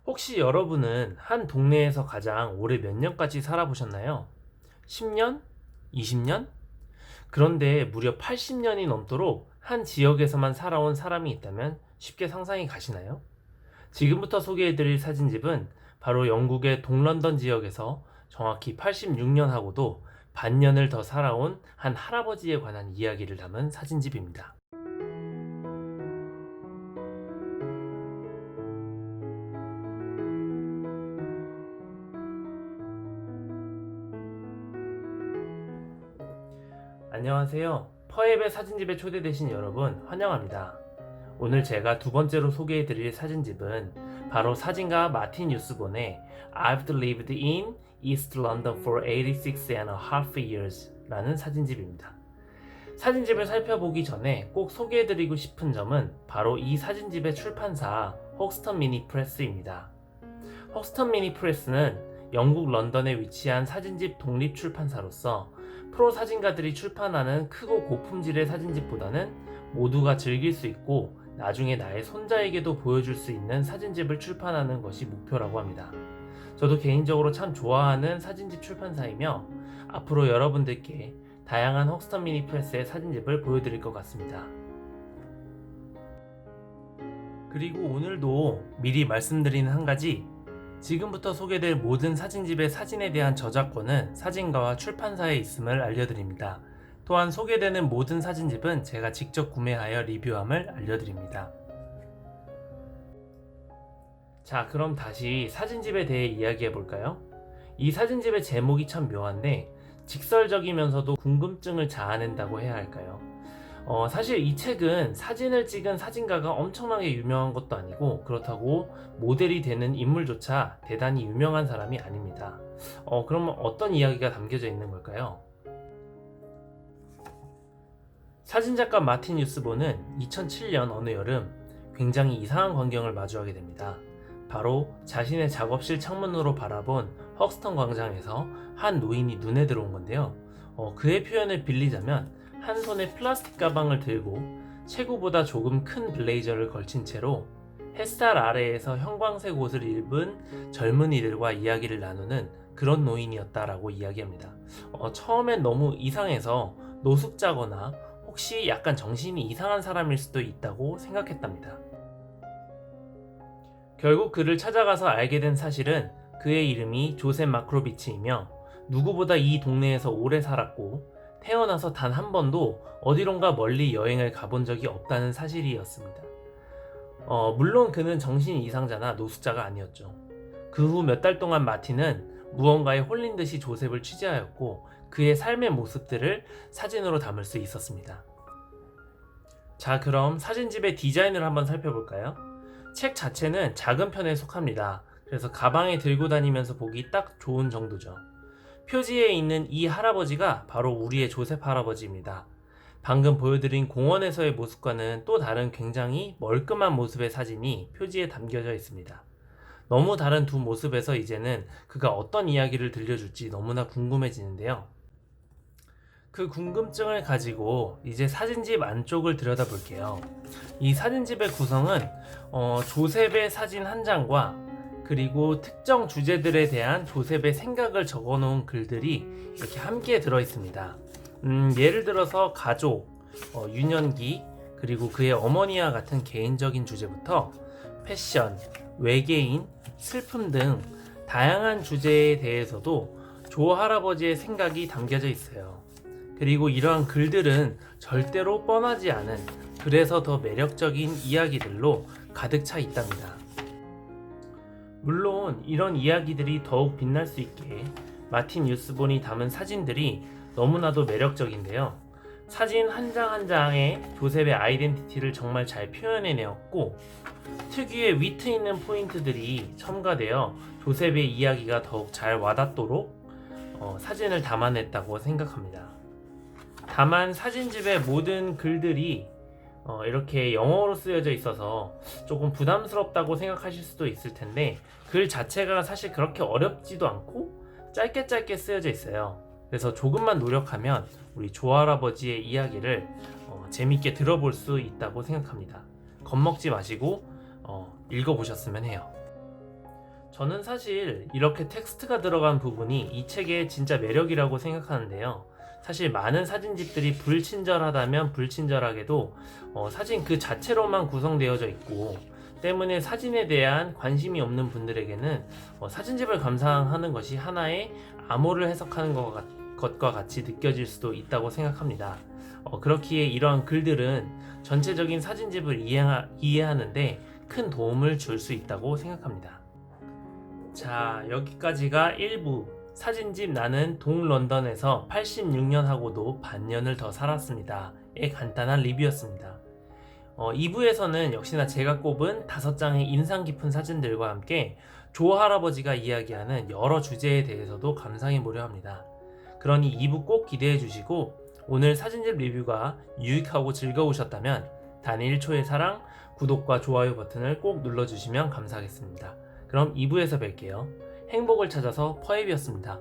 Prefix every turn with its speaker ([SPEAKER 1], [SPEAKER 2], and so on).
[SPEAKER 1] 혹시 여러분은 한 동네에서 가장 오래 몇 년까지 살아보셨나요? 10년? 20년? 그런데 무려 80년이 넘도록 한 지역에서만 살아온 사람이 있다면 쉽게 상상이 가시나요? 지금부터 소개해드릴 사진집은 바로 영국의 동런던 지역에서 정확히 86년하고도 반년을 더 살아온 한 할아버지에 관한 이야기를 담은 사진집입니다. 안녕하세요. 퍼앱의 사진집에 초대되신 여러분 환영합니다. 오늘 제가 두 번째로 소개해드릴 사진집은 바로 사진가 마틴 유스본의 I've lived in East London for 86 and a half years 라는 사진집입니다. 사진집을 살펴보기 전에 꼭 소개해드리고 싶은 점은 바로 이 사진집의 출판사 헉스턴 미니 프레스입니다. 헉스턴 미니 프레스는 영국 런던에 위치한 사진집 독립 출판사로서 프로 사진가들이 출판하는 크고 고품질의 사진집보다는 모두가 즐길 수 있고 나중에 나의 손자에게도 보여줄 수 있는 사진집을 출판하는 것이 목표라고 합니다. 저도 개인적으로 참 좋아하는 사진집 출판사이며 앞으로 여러분들께 다양한 헉스턴 미니 프레스의 사진집을 보여드릴 것 같습니다. 그리고 오늘도 미리 말씀드리는 한 가지, 지금부터 소개될 모든 사진집의 사진에 대한 저작권은 사진가와 출판사에 있음을 알려드립니다. 또한 소개되는 모든 사진집은 제가 직접 구매하여 리뷰함을 알려드립니다. 자, 그럼 다시 사진집에 대해 이야기해 볼까요? 이 사진집의 제목이 참 묘한데 직설적이면서도 궁금증을 자아낸다고 해야 할까요? 사실 이 책은 사진을 찍은 사진가가 엄청나게 유명한 것도 아니고 그렇다고 모델이 되는 인물조차 대단히 유명한 사람이 아닙니다. 그러면 어떤 이야기가 담겨져 있는 걸까요? 사진작가 마틴 유스본은 2007년 어느 여름 굉장히 이상한 광경을 마주하게 됩니다. 바로 자신의 작업실 창문으로 바라본 헉스턴 광장에서 한 노인이 눈에 들어온 건데요. 그의 표현을 빌리자면 한 손에 플라스틱 가방을 들고 체구보다 조금 큰 블레이저를 걸친 채로 햇살 아래에서 형광색 옷을 입은 젊은이들과 이야기를 나누는 그런 노인이었다라고 이야기합니다. 처음엔 너무 이상해서 노숙자거나 혹시 약간 정신이 이상한 사람일 수도 있다고 생각했답니다. 결국 그를 찾아가서 알게 된 사실은 그의 이름이 조셉 마크로비치이며 누구보다 이 동네에서 오래 살았고 태어나서 단 한 번도 어디론가 멀리 여행을 가본 적이 없다는 사실이었습니다. 물론 그는 정신 이상자나 노숙자가 아니었죠. 그 후 몇 달 동안 마틴은 무언가에 홀린 듯이 조셉을 취재하였고 그의 삶의 모습들을 사진으로 담을 수 있었습니다. 자, 그럼 사진집의 디자인을 한번 살펴볼까요? 책 자체는 작은 편에 속합니다. 그래서 가방에 들고 다니면서 보기 딱 좋은 정도죠. 표지에 있는 이 할아버지가 바로 우리의 조셉 할아버지입니다. 방금 보여드린 공원에서의 모습과는 또 다른 굉장히 멀끔한 모습의 사진이 표지에 담겨져 있습니다. 너무 다른 두 모습에서 이제는 그가 어떤 이야기를 들려줄지 너무나 궁금해지는데요. 그 궁금증을 가지고 이제 사진집 안쪽을 들여다볼게요. 이 사진집의 구성은 조셉의 사진 한 장과 그리고 특정 주제들에 대한 조셉의 생각을 적어놓은 글들이 이렇게 함께 들어있습니다. 예를 들어서 가족, 유년기, 그리고 그의 어머니와 같은 개인적인 주제부터 패션, 외계인, 슬픔 등 다양한 주제에 대해서도 조 할아버지의 생각이 담겨져 있어요. 그리고 이러한 글들은 절대로 뻔하지 않은, 그래서 더 매력적인 이야기들로 가득 차 있답니다. 물론 이런 이야기들이 더욱 빛날 수 있게 마틴 유스본이 담은 사진들이 너무나도 매력적인데요. 사진 한 장 한 장에 조셉의 아이덴티티를 정말 잘 표현해내었고 특유의 위트 있는 포인트들이 첨가되어 조셉의 이야기가 더욱 잘 와닿도록 사진을 담아냈다고 생각합니다. 다만 사진집의 모든 글들이 이렇게 영어로 쓰여져 있어서 조금 부담스럽다고 생각하실 수도 있을 텐데 글 자체가 사실 그렇게 어렵지도 않고 짧게 쓰여져 있어요. 그래서 조금만 노력하면 우리 조할아버지의 이야기를 재밌게 들어볼 수 있다고 생각합니다. 겁먹지 마시고 읽어보셨으면 해요. 저는 사실 이렇게 텍스트가 들어간 부분이 이 책의 진짜 매력이라고 생각하는데요. 사실 많은 사진집들이 불친절하다면 불친절하게도 사진 그 자체로만 구성되어져 있고 때문에 사진에 대한 관심이 없는 분들에게는 사진집을 감상하는 것이 하나의 암호를 해석하는 것과 같이 느껴질 수도 있다고 생각합니다. 그렇기에 이러한 글들은 전체적인 사진집을 이해하는데 큰 도움을 줄 수 있다고 생각합니다. 자, 여기까지가 1부 사진집 나는 동런던에서 86년 하고도 반년을 더 살았습니다의 간단한 리뷰였습니다. 2부에서는 역시나 제가 꼽은 5장의 인상 깊은 사진들과 함께 조 할아버지가 이야기하는 여러 주제에 대해서도 감상해 보려 합니다. 그러니 2부 꼭 기대해 주시고 오늘 사진집 리뷰가 유익하고 즐거우셨다면 단일 1초의 사랑, 구독과 좋아요 버튼을 꼭 눌러주시면 감사하겠습니다. 그럼 2부에서 뵐게요. 행복을 찾아서 퍼앱이었습니다.